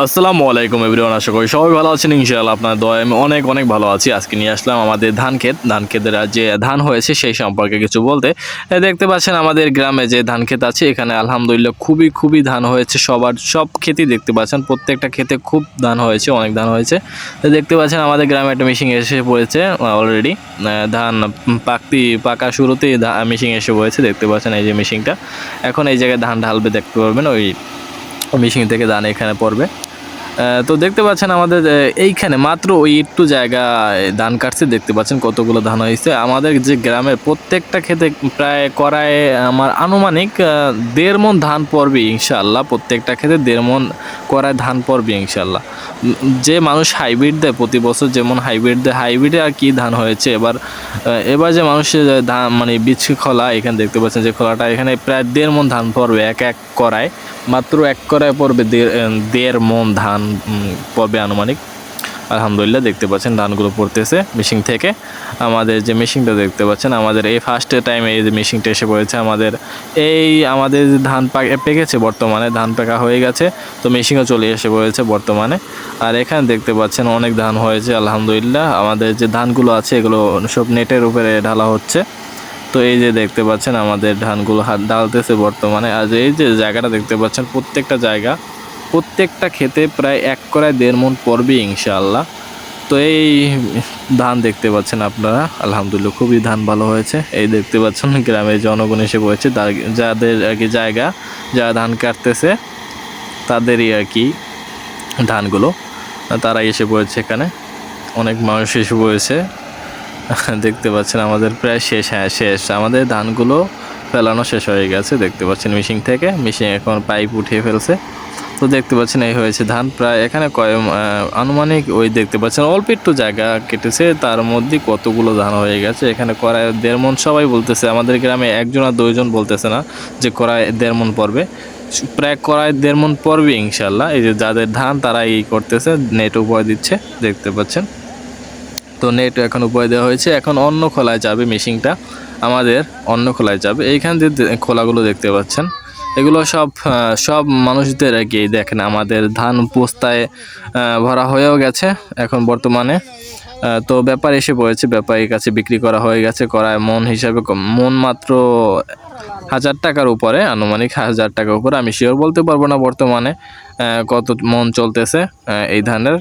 আসসালামু আলাইকুম এভরিওয়ান, আশা করি সবাই ভালো আছেন। ইনশাআল্লাহ আপনার দোয়ায় আমি অনেক অনেক ভালো আছি। আজকে নিয়ে আসলাম আমাদের ধান ক্ষেতের যে ধান হয়েছে সেই সম্পর্কে কিছু বলতে। দেখতে পাচ্ছেন আমাদের গ্রামে যে ধান ক্ষেত আছে, এখানে আলহামদুলিল্লাহ খুবই ধান হয়েছে। সব ক্ষেতেই দেখতে পাচ্ছেন, প্রত্যেকটা ক্ষেতে খুব ধান হয়েছে, অনেক ধান হয়েছে। দেখতে পাচ্ছেন আমাদের গ্রামে একটা মেশিন এসে পড়েছে অলরেডি। ধান পাকা শুরুতেই মেশিন এসে পড়েছে। দেখতে পাচ্ছেন এই যে মেশিনটা, এখন এই জায়গায় ধান ঢালবে, দেখতে পারবেন ওই মেশিন থেকে ধান এখানে পড়বে। তো দেখতে পাচ্ছেন আমাদের এইখানে মাত্র ওই একটু জায়গায় ধান কাটছে, দেখতে পাচ্ছেন কতগুলো ধান হয়েছে। আমাদের যে গ্রামের প্রত্যেকটা ক্ষেতে প্রায় করায় আমার আনুমানিক 1.5 মণ ধান পড়বে ইনশাআল্লাহ। প্রত্যেকটা ক্ষেতে 1.5 মণ করায় ধান পড়বে ইনশাআল্লাহ। যে মানুষ হাইব্রিড দেয় প্রতি বছর, যেমন হাইব্রিড দেয়, হাইব্রিডে আর কি ধান হয়েছে এবার যে মানুষের ধান মানে বীজ খোলা, এখানে দেখতে পাচ্ছেন যে খোলাটা, এখানে প্রায় 1.5 মণ ধান পড়বে এক করায়। মাত্র এক করায় পড়বে 1.5 মণ ধান পড়বে আনুমানিক। আলহামদুলিল্লাহ দেখতে পাচ্ছেন ধানগুলো পড়তেছে মেশিন থেকে। আমাদের যে মেশিনটা দেখতে পাচ্ছেন, আমাদের এই ফার্স্ট টাইমে এই যে মেশিনটা এসে পড়েছে আমাদের ধান পেকেছে, বর্তমানে ধান পাকা হয়ে গেছে, তো মেশিনও চলে এসে পড়েছে বর্তমানে। আর এখানে দেখতে পাচ্ছেন অনেক ধান হয়েছে আলহামদুলিল্লাহ। আমাদের যে ধানগুলো আছে এগুলো সব নেটের উপরে ঢালা হচ্ছে। তো এই যে দেখতে পাচ্ছেন আমাদের ধানগুলো ডালতেছে বর্তমানে। আর এই যে জায়গাটা দেখতে পাচ্ছেন, প্রত্যেকটা ক্ষেতে প্রায় এক করায় 1.5 মণ পড়বে ইনশাআল্লাহ। তো এই ধান দেখতে পাচ্ছেন আপনারা, আলহামদুলিল্লাহ খুবই ধান ভালো হয়েছে। এই দেখতে পাচ্ছেন গ্রামের জনগণ এসে পড়েছে, যাদের আর কি জায়গা, যারা ধান কাটতেছে তাদেরই আর কি ধানগুলো, তারা এসে পড়েছে এখানে। অনেক মানুষ এসে পড়েছে। দেখতে পাচ্ছেন আমাদের প্রায় শেষ আমাদের ধানগুলো ফেলানো শেষ হয়ে গেছে। দেখতে পাচ্ছেন মেশিন এখন পাইপ উঠিয়ে ফেলছে। তো দেখতে পাচ্ছেন এই হয়েছে ধান প্রায় এখানে আনুমানিক ওই দেখতে পাচ্ছেন অল্প একটু জায়গা কেটেছে, তার মধ্যে কতগুলো ধান হয়ে গেছে। এখানে করায় 1.5 মণ সবাই বলতেছে, আমাদের গ্রামে 1 আর 2 জন বলতেছে না যে করায় 1.5 মণ পড়বে, প্রায় করায় 1.5 মণ পড়বে ইনশাল্লাহ। এই যে যাদের ধান তারা এই করতেছে, নেট উপরে দিচ্ছে, দেখতে পাচ্ছেন। তো নেট এখন উপরে দেওয়া হয়েছে, এখন অন্য খোলায় যাবে মেশিনটা, আমাদের অন্য খোলায় যাবে। এইখান যে খোলাগুলো দেখতে পাচ্ছেন, এগুলো সব মানুষদের আর কি। দেখেন আমাদের ধান বস্তায় ভরা হয়েও গেছে এখন বর্তমানে। তো ব্যাপার এসে পড়েছে, ব্যাপারীর কাছে বিক্রি করা হয়ে গেছে। করায় মন হিসাবে মন মাত্র 1000 টাকার উপরে, আনুমানিক 1000 টাকার উপরে। আমি শিওর বলতে পারবো না বর্তমানে কত মন চলতেছে এই ধানের।